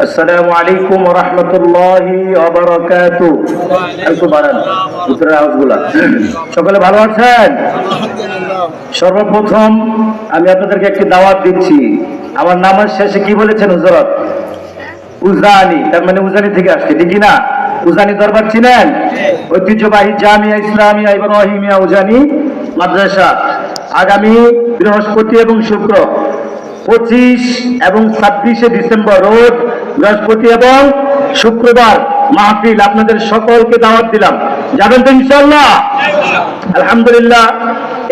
আসসালামু আলাইকুম ওয়া রাহমাতুল্লাহি ওয়া বারাকাতুহু। সকলে ভালো আছেন? সর্বপ্রথম আমি আপনাদেরকে একটি দাওয়াত দিচ্ছি। আমার নামের শেষে কি বলেছেন হুজুরত? উজানি, তার মানে উজানি থেকে আসছে, ঠিক না? উজানি দরবার চিনেন? ঐতিহ্যবাহী জামিয়া ইসলামিয়া ইব্রাহিমিয়া উজানি মাদ্রাসা। আগামী বৃহস্পতি এবং শুক্র 25 এবং 26 ডিসেম্বর রোজ বৃহস্পতি এবং শুক্রবার মাহফিল, আপনাদের সকলকে দাওয়াত দিলাম। যাবেন তো ইনশাআল্লাহ? আলহামদুলিল্লাহ।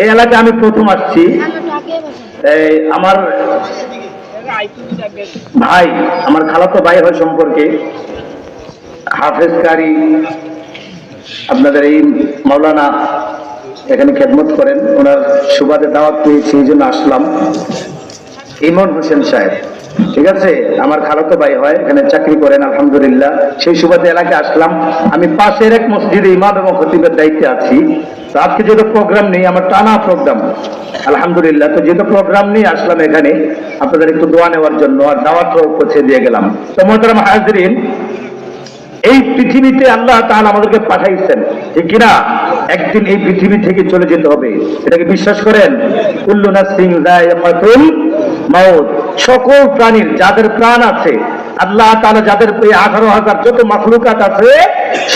এই এলাকায় আমি প্রথম আসছি। আমার ভাই, আমার খালাতো ভাই হয় সম্পর্কে হাফেজ কারি, আপনাদের এই মাওলানা এখানে খেদমত করেন, ওনার সুবাদে দাওয়াত পেয়েছি, এই জন্য আসলাম। ইমন হোসেন সাহেব, ঠিক আছে, আমার খালাতো ভাই হয়, এখানে চাকরি করেন আলহামদুলিল্লাহ। সেই সুবাদে এলাকায় আসলাম। আমি পাশের এক মসজিদে ইমাম এবং খতিবের দায়িত্বে আছি। তো আজকে যেহেতু প্রোগ্রাম নেই, আমার টানা প্রোগ্রাম আলহামদুলিল্লাহ, তো যেহেতু প্রোগ্রাম নেই আসলাম এখানে আপনাদের একটু দোয়া নেওয়ার জন্য, আর দাওয়াতও পৌঁছে দিয়ে গেলাম। তো মোহতারাম হাজিরিন, এই পৃথিবীতে আল্লাহ তাআলা আমাদেরকে পাঠাইছেন, ঠিক কিনা? একদিন এই পৃথিবী থেকে চলে যেতে হবে, এটাকে বিশ্বাস করেন? কুল্লু নাফসিন যায়িকাতুল মাউত। সকল প্রাণীর যাদের প্রাণ আছে, আল্লাহ তাআলা যাদের 18,000 যত মাখলুকাত আছে,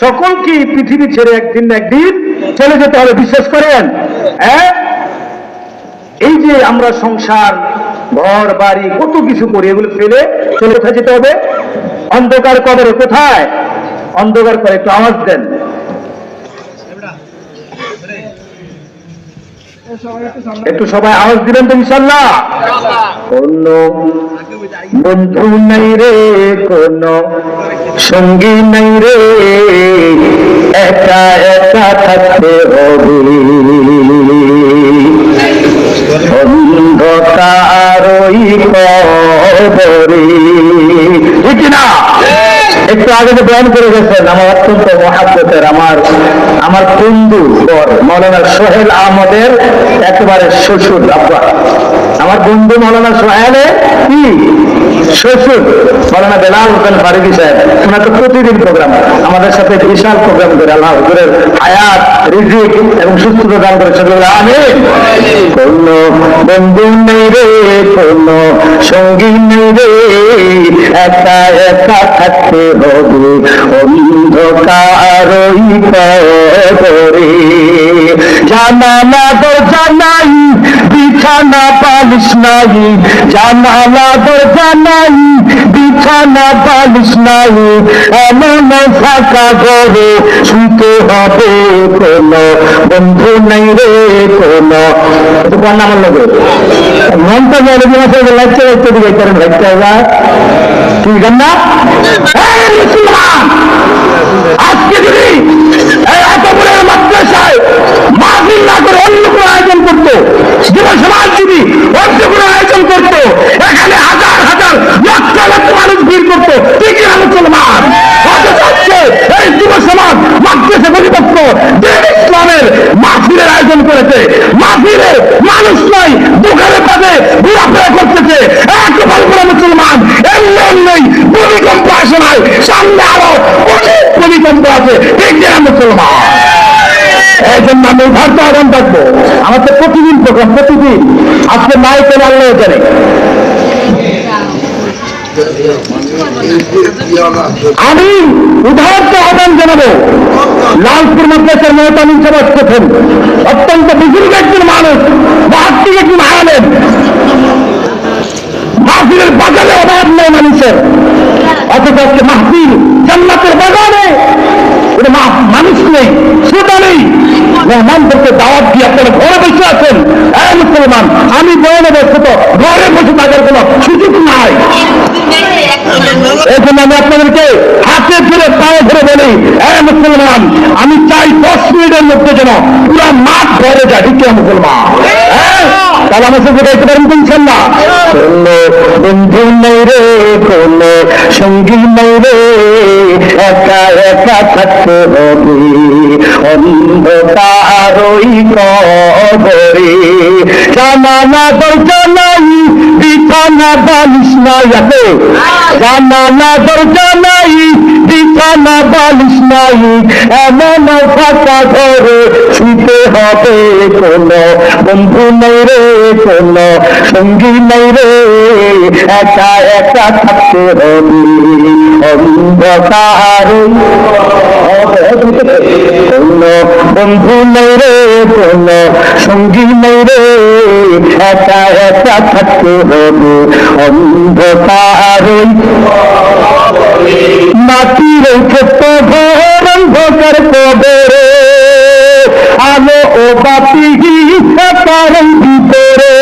সকলকে পৃথিবী ছেড়ে একদিন না একদিন চলে যেতে হবে, বিশ্বাস করেন? হ্যাঁ, এই যে আমরা সংসার, ঘর বাড়ি, কত কিছু করি, এগুলো ফেলে চলে কোথায় যেতে হবে? অন্ধকার কবরে। কোথায়? অন্ধকার করে। একটু আওয়াজ দেন। একটু সবাই আওয়াজ দিবেন তো ইনশাআল্লাহ। কোন বন্ধু নাই রে, কোন সঙ্গী নাই রে, একা একা থাকতে হবে, অন্ধকার ওই কবরে, ঠিক না? একটু আগে যে বয়ান করে গেছেন আমার অত্যন্ত মহাব্বতের আমার বন্ধু মৌলানা সোহেল আহমদের একেবারে শ্বশুর আব্বা, আমার বন্ধু মৌলানা সোহেলের কি শ্বশুর মৌলানা বেলাল হোসেন ফারুকী সাহেব। ওনার তো প্রতিদিন প্রোগ্রাম, আমাদের সাথে বিশাল প্রোগ্রাম করে, আল্লাহ হুজুরের হায়াত, রিজিক এবং সুস্থতা দান করেছেন। আমিন। কোন বন্ধু নেই রে, কোন সঙ্গী নেই রে, একা একা থাকতে হবে, অন্ধকার ওই কবরে। জানালা দরজা নাই, বিছানা বালিশ নাই, জানালা দরজা নাই, বিছানা বালিশ নাই, এমন ফাঁকা ঘরে শুতে হবে, কোন বন্ধু নাই রে, কোন আমার লোক মন তো লাগছে লাগতে দিকে করেন লাগতে ঠিক না? আজকে যদি এত বড় মাদ্রাসায় মাহফিল না করে অন্য কোনো আয়োজন করতো, যুব সমাজ যদি অন্য কোনো আয়োজন করতো, এখানে হাজার হাজার লক্ষ লক্ষ মানুষ ভিড় করতো, ঠিকই মুসলমান এই যুব সমাজ মাদ্রাসা কর্তৃপক্ষ দিন ইসলামের মাহফিলের আয়োজন করেছে। মাহফিলে মানুষ নয়, দোকানে পাবে ঘোরাফেরা করতেছে, একবার করে মুসলমান এমনি ভূমিকম্প আসে নাই, সামনে আরো অনেক ভূমিকম্প আছে, ঠিক না মুসলমান? এই জন্য আমি ভারত আহ্বান থাকবো। আমার তো প্রতিদিন প্রোগ্রাম, প্রতিদিন। আজকে নাই পেলে আল্লাহ জানে। আমি উদাহরণ আহ্বান জানাবো, লালপুর মাদ্রাসার মহতামিম সমাজ প্রথম, অত্যন্ত বুজুর্গ একজন মানুষ, বাহাত্তর একজন আলেম, মাহফিলের বাজারে অভাব নেই মানুষের, অথচ আজকে মাহফিল জান্নাতের বাগানে মানুষ নেই, শ্রোতা নেই। মেহমান করতে দাওয়াত দিয়ে আপনারা ঘরে বসে আছেন। মুসলমান, আমি বয়নে বসত ঘরে বসে থাকার কোন সুযোগ নাই। এই জন্য আমি আপনাদেরকে হাতে ধরে পায়ে ধরে বলি, মুসলমান, আমি চাই 10 মিনিটের মধ্যে যেন পুরা মাঠ ভরে যায়, ঠিক আছে মুসলমান? তাহলে আমার সাথে গাইতে পারেন ইনশাআল্লাহ। কোন বন্ধু নেই রে, কোন সঙ্গী নাই রে, একা একা থাকতে হবে অন্ধকার ওই কবরে। জানালা দরজা নাই, বিছানা বালিশ নাই, আছে জানালা দরজা নাই, বিছানা বালিশ নাই, এমন ফাঁকা ঘরে শুতে হবে। কোন বন্ধু নাই রে, কোন সঙ্গী নাই রে, একা একা থাকতে হবে অন্ধকার। কোন বন্ধু নাই রে, কোন সঙ্গী নাই রে, একা একা থাকতে হবে অন্ধকার। মাটির ছোট্ট ঘর অন্ধকার কবরে, আলো ও বাতি তার ভিতরে।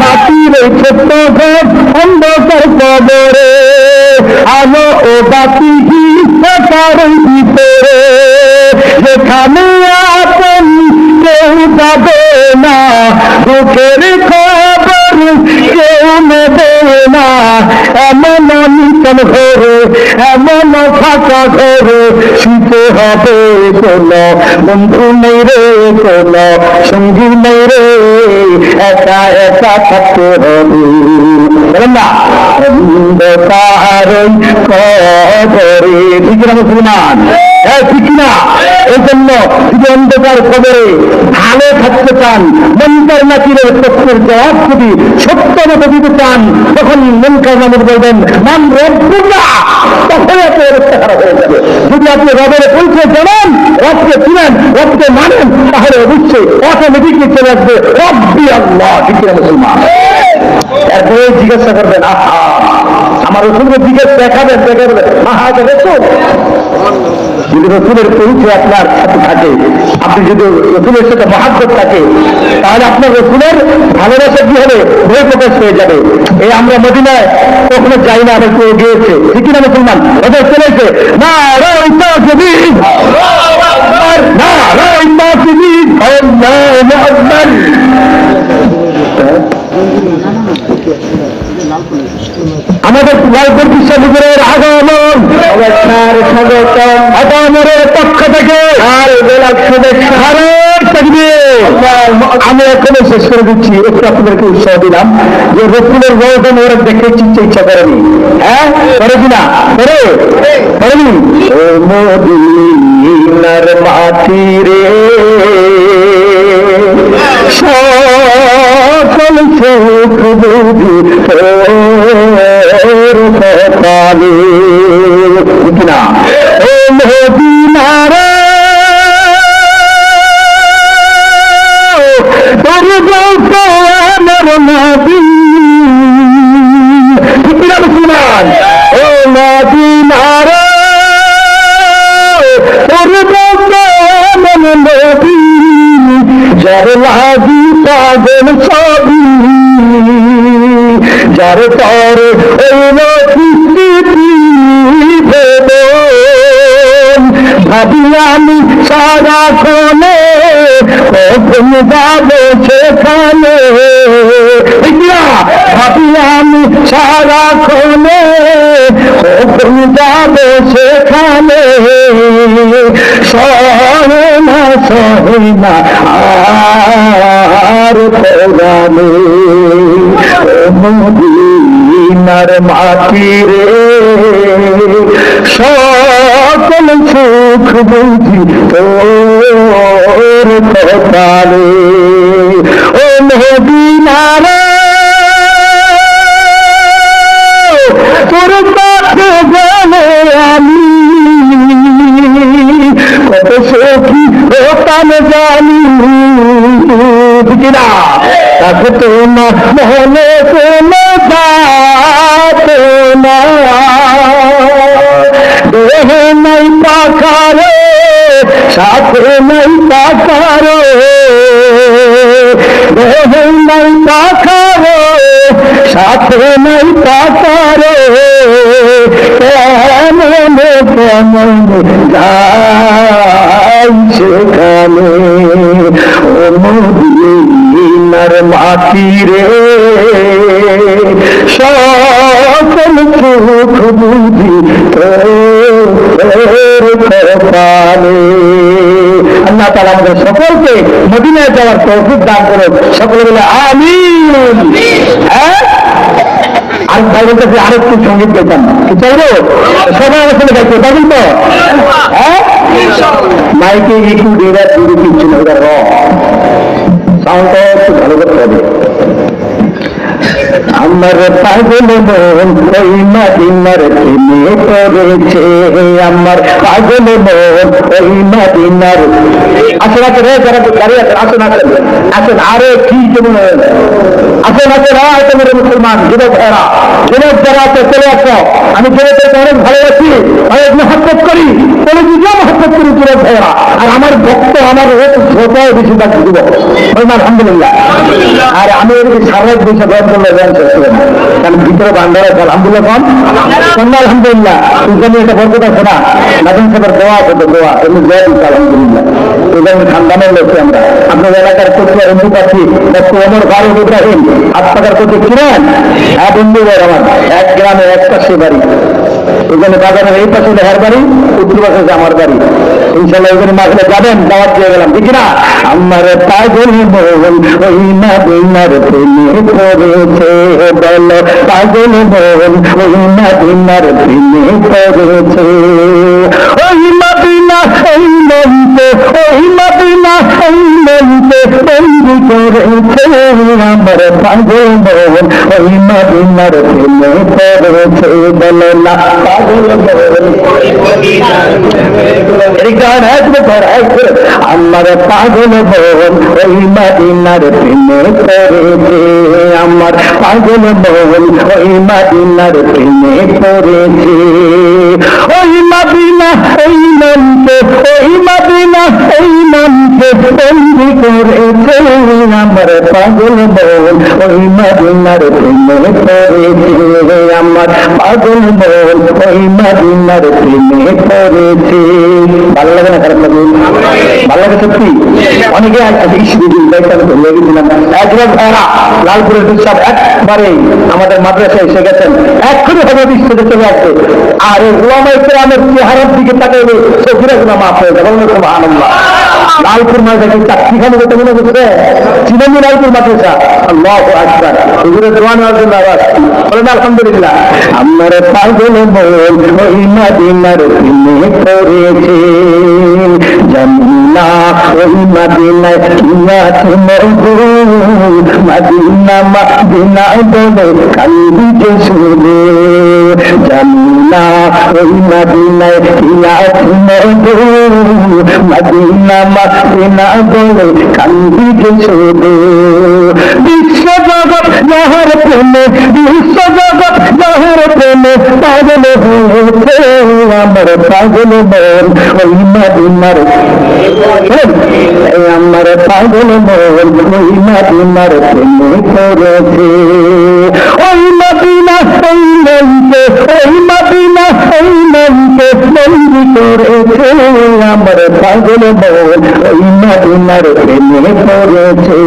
মাটির ছোট্ট ঘর অন্ধকার কবরে, আলো ও বাতি তার ভিতরে। যেখানে আপন কেউ যাবে না, দুঃখের খবর কেউ নেবে না, এমন নিতন ঘরে, এমন ফাঁকা ঘরে শুতে হবে। কোন বন্ধু নেই রে, কোন সঙ্গী নেই রে, একা একা থাকতে হবে না অন্ধকার কবরে। ঠিক না মুসলমান? ঠিক না? এই জন্য যদি অন্ধকার কবরে ভালো থাকতে চান, মনকার নাকিরের প্রশ্নের জবাব যদি সত্য মতো দিতে চান, তখন মনকার নাকির বলবেন মান রব্বুকা, তখন আপনার অবস্থা খারাপ হয়ে যাবে। যদি আপনি রবের পরিচয় জানেন, রবকে চিনেন, রবকে মানেন, তাহলে অবশ্যই অটোমেটিকলি চলে আসবে রব্বি আল্লাহ। ঠিক না মুসলমান? এরপরে জিজ্ঞাসা করবেন, আহা আমার রসুলকে জিজ্ঞাসা দেখাবেন, দেখাবেন আহা দেখো। যদি রসুলের পরিচয় আপনার সাথে থাকে, আপনি যদি রসুলের সাথে মহাব্বত থাকে, তাহলে আপনার রসুলের ভালোবাসা কি হবে, ভয় প্রকাশ হয়ে যাবে। এই আমরা মদিনায় কখনো যাই না, আমার কেউ গিয়েছে, ঠিক না মুসলমান? ওদের চলেছে না রইতা জমি, না রইতা জমি, আমাদের লালপুর বিশ্ববিদ্যালয়ের আগমন আগমনের পক্ষ থেকে আর শুভেচ্ছা। আমি এখনো শেষ করে দিচ্ছি, একটু আপনাদেরকে উৎসাহ দিলাম যে রসুলের রওজা ওরা দেখে চিনতে ইচ্ছা করেনি। হ্যাঁ করে কিনা? করেনি? ও মদিনার মাটি রে, সকল সুখ বুঝি তোর কপালে। কিনা? ও মদিনার তোর গল্প আমার নবী। কিনা মুসলমান? ও মদিনার তোর গল্প আমার নবী, যার লাগি পাগল সবই, যার পর ভাবি আমি সারা খোলে কখন যাবো সেখানে। ভাবি আমি সারা খোলে কখন যাবো সেখানে। সহে না সহে না আর পরানে, মদিনার মাটি রে, সকল সুখ বুঝি তোর কপালে। ও মদিনার তোর কাছে গেলে আমি কত সুখী হতাম জানি। কিনা? তাকে তো না মনে কোনো যাত না, দেহে নাই পাখারে সাথে নাই পাখারে, দেহে নাই পাখারে সাথে নাই পাখারে। কেমন কেমন যাই সেখানে, ও মদিনার মাটি রে, সকল মদিনায় যাওয়ার তৌফিক দান করো, সকলে বলে আমিন। হ্যাঁ, আর ভাই বলতেছে আরেকটু সঙ্গীত গাইতাম, কি চাইবো? সবাই আমার সঙ্গে গাইতে পারবেন তো? হ্যাঁ, মাইকে একটু ডেরা দিদি কিচ্ছু না, ওটা র সাউন্ডটা একটু ভালো করতে হবে। আমার পাগল মন ওই মদিনার প্রেমে পড়েছে, আমার পাগল মন ওই মদিনার। আসেন আসেন, যারা দাঁড়িয়ে আছেন আসেন আসেন আসেন, আরে কি কেমন আসেন আসেন, তোমার মুসলমান যুবক এরা, যুবক যারা আছে চলে আসো। আমি যুবকদেরকে অনেক ভালোবাসি, অনেক মহব্বত করি, কোনো যুগেও মহব্বত করি যুবক ভাইয়েরা। আর আমার ভক্ত আমার শ্রোতাও বেশিরভাগ যুবক, আলহামদুলিল্লাহ। আর আমি ওদিকে সারাদিন বসে গল্প করলে কারণ ভিতরে বান্ধার আছে আলহামদুলিল্লাহ। কম আলহামদুলিল্লাহ, ইসলামী একটা বরকত আছে না, নাজিম সাহেবের দোয়া আছে, দোয়া এমনি জয় দিচ্ছে আলহামদুলিল্লাহ। এখানে ঠান্ডা লোকছে আমরা। আপনার এলাকার কোথাও বন্ধু পাচ্ছি ওমর ফারুক ইব্রাহিম আপনার কোথাও কিনেন? হ্যাঁ বন্ধু ভাই আমার, এক গ্রামে এক পাশে বাড়ি, ওখানে বাজারের এই পাশে হের বাড়ি, উত্তর পাশে আমার বাড়ি। ইনশাল্লাহ ওখানে মাঝে যাবেন, দাওয়াত দিয়ে গেলাম, ঠিক না? আমার পাগল মন ওই মদিনার প্রেমে পড়েছে, বলো পাগল মন ওই মদিনার প্রেমে পড়েছে। ওই মদিনা ওই মনকে, ওই মদিনা ওই মনকে বন্দি করেছে, আমার পাগল মন ওই মদিনার প্রেমে পড়েছে, বলো না পাগল মন। আমার পাগল মন ওই মদিনার প্রেমে পড়েছে, আমার পাগল মন ওই মদিনার প্রেমে পড়েছে। ওই মদিনা ওই মনকে, ওই মদিনা ওই মনকে বন্দি করেছে, আমার পাগল মন ওই মদিনার প্রেমে পড়েছে, আমার পাগল মন ওই মদিনার প্রেমে পড়েছে। ভালো লাগে না? খারাপ লাগে? ভালো লাগে সত্যি। অনেকে লেগেছিলাম একজন ভাইরা লালপুরের সব একবারে আমাদের মাদ্রাসায় এসে গেছেন, এক্ষুনি হবে বিশ্বতে চলে আসছে। আর ওলামায়ে কেরামের চেহারার দিকে তাকাইলে চোখের গুলো মাফ হয়ে যাবে। সুবহানাল্লাহ। লালপুর মাদ্রাসা চাকরিখানে যেতে মনে করছে চিরঞ্জি লালপুর মাদ্রাসা। আল্লাহু আকবার। হুজুরের দোয়া নেওয়ার জন্য আবার বলেন আলহামদুলিল্লাহ। আমার পাগল মন ওই মদিনার প্রেমে পড়েছে, জানি না ওই মদিনায় কি আছে মধু, মদিনা মদিনা বলে কান্দিতে শুনে, জানি না ওই মদিনায় কি আছে মধু, মদিনা মদিনা বলে কান্দিতে শুনে। বিশ্বজগৎ যাহার প্রেমে, বিশ্বজগৎ যাহার প্রেমে পাগল হয়েছে, আমার পাগল মন ওই মদিনার, আমার পাগল মন ওই মদিনার প্রেমে পড়েছে। ওই মদিনা ওই মনকে, ওই মদিনা ওই মনকে বন্দি করেছে, আমার পাগল মন ওই মদিনার প্রেমে পড়েছে,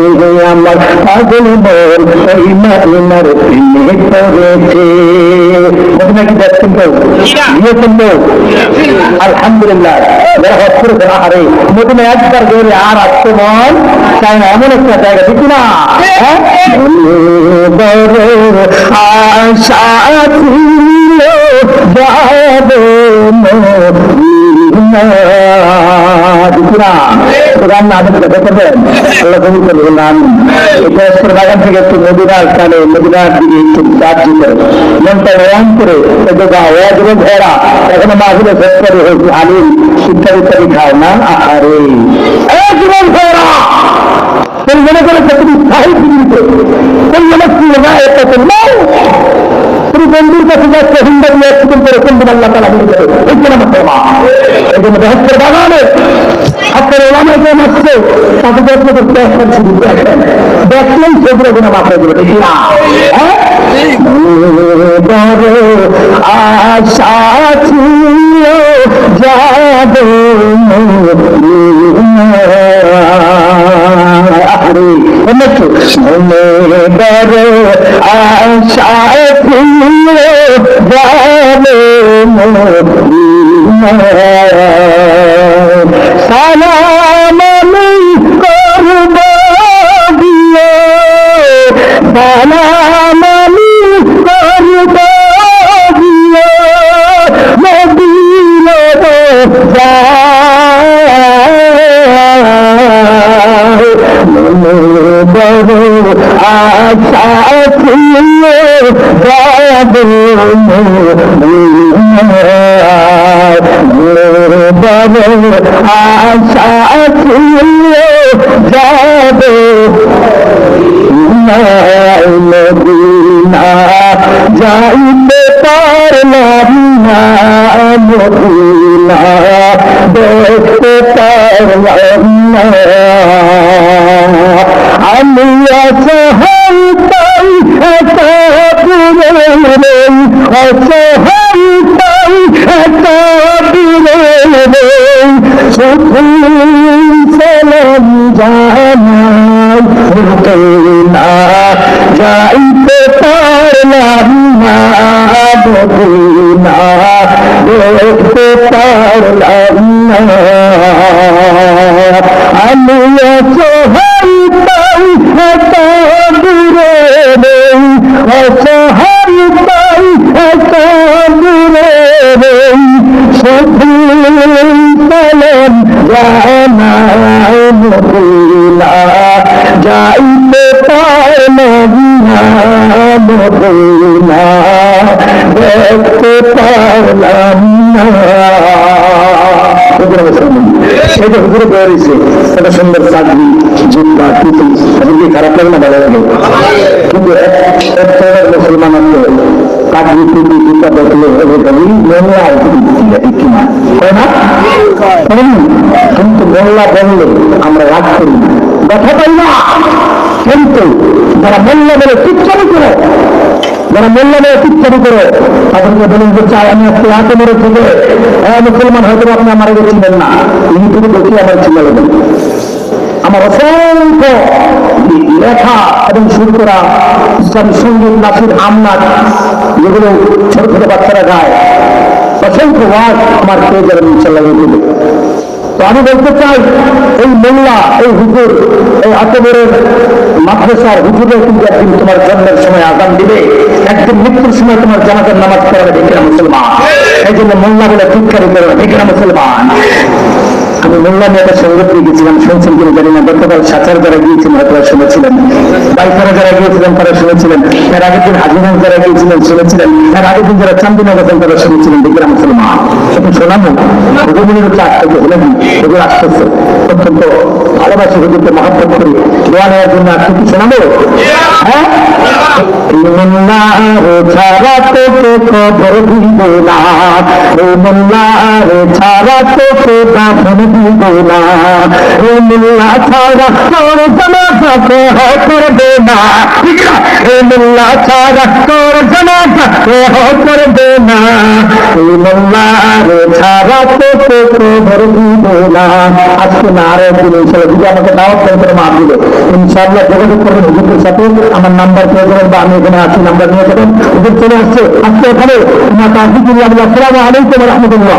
আমার পাগল মন ওই মদিনার প্রেমে পড়েছে। মদিনা কি দেখছেন তো? দিয়েছেন তো? আলহামদুলিল্লাহ। যারা হজ করেছেন, আরে মদিনা একবার গেলে আর আসতে মন চায় না, এমন একটা জায়গা, ঠিক না? বড় আশা ছিল যাবো মদিনা, বাগান থেকে একটু মদিনার কানে মদিনার দিকে একটু মনটা রং করে ভেড়া এখনো মাঝে শেষ করে হয়েছে আলিম ইত্যাদি ইত্যাদি খাও না। আরে জীবন ভেড়া মনে করেছে তুমি সাহিত্যে তুমি বন্ধুর কাছে যাচ্ছে হিন্দু একটু করে কোনদিন আল্লাহ তালা বলে এই জন্য বেহস্তের বাগানে আপনার ওলামায় কেন আসছে তাকে যত্ন করতে দেখলেন সেগুলো কোনো মাথায় দিল, ঠিক না? বড় আশা ছিল যাব মনে বড় আশা ছিল যাব সালাম আমি করব আশা ছিল যাবে মদিনা যাইতে পারলাম না মদিনা দেখতে পারলাম না আমি অসহায় তাই এত দূরে অসহায় তাই এত দূরে শুধু সালাম জানাই মদিনা যাইতে পারলাম না মদিনা দেখতে পারলাম না আমি অসহায় তাই এত দূরে অসহায় তাই এত দূরে শুধু সালাম জানাই মদিনা যাইতে পারলাম না মদিনা দেখতে পারলাম না। এটা হুজুরে বেরিয়েছে একটা সুন্দর চাকরি জিব্বা টুপি কি খারাপ লাগে না ভালো লাগে কিন্তু এক মুসলমান আছে চাকরি টুপি জুতা দেখলে মোল্লা কিনা তাই না কিন্তু মোল্লা বললে আমরা রাগ করি কথা পাই না কিন্তু যারা মোল্লা বলে চিৎকারি করে যারা মোল্লা বলে চিৎকারি করে তাদেরকে বলুন যে চাই আমি আজকে হাতে মেরে থেকে মুসলমান হয়তো আপনি আমার আগে ছিলেন না ইউটিউবে দেখি আমার ছিল আমার অসংখ্য লেখা এবং সুর করা ইসলামী সঙ্গীত নাসির আমনাথ যেগুলো ছোট ছোট বাচ্চারা গায় অসংখ্য ওয়াজ আমার পেয়ে যাবেন ইনশাআল্লাহ ইউটিউবে। তো আমি বলতে চাই এই মোল্লা এই হুজুর এই আতবরের মাদ্রাসার হুজুরে কিন্তু একদিন তোমার জন্মের সময় আযান দিবে, একদিন মৃত্যুর সময় তোমার জানাজার নামাজ পড়াবে, ঠিক না মুসলমান? এই জন্য মোল্লা বলে চিৎকারি করবে, ঠিক না মুসলমান? আমি মোল্লা নিয়ে একটা সঙ্গীত দিয়ে গেছিলাম, শুনছেন কিনা জানি না, গতকাল সাচার যারা গিয়েছিলেন হয়তো শুনেছিলেন, বাইপারা যারা গিয়েছিলেন তারা শুনেছিলেন, এর আগের দিন হাজিগঞ্জ যারা গিয়েছিলেন শুনেছিলেন, এর আগের দিন যারা চান্দিনা গেছেন তারা শুনেছিলেন, ঠিক না মুসলমান? এখন শোনাবো হুজুরের হচ্ছে আসতে হলেন হুজুর আসতেছে, অত্যন্ত ভালোবাসি হুজুরকে মহাব্বত করি, দোয়া নেওয়ার জন্য আসতে কি শোনাবো? হ্যাঁ, ছাড়া তোকে খবর দিব না, ছাড়া তোকে দাফন দিব না, মোল্লা ছাড়া তোর জানাজা কেহ করবে না, মোল্লা ছাড়া তোর জানাজা কেহ করবে না, মোল্লা ছাড়া তোকে খবর দিব না। আজকে না আরো একদিন ইনশাল্লাহ যদি আমাকে দাওয়াত করে মাপ দিবে ইনশাআল্লাহ যোগাযোগ করবেন হুজুরের সাথে, আমার নাম্বার পেয়ে যাবেন বা আমি এখানে আছি নাম্বার নিয়ে যাবেন, হুজুর চলে আসছে আজকে ওখানে। আসসালামু আলাইকুম ওয়া রাহমাতুল্লাহ।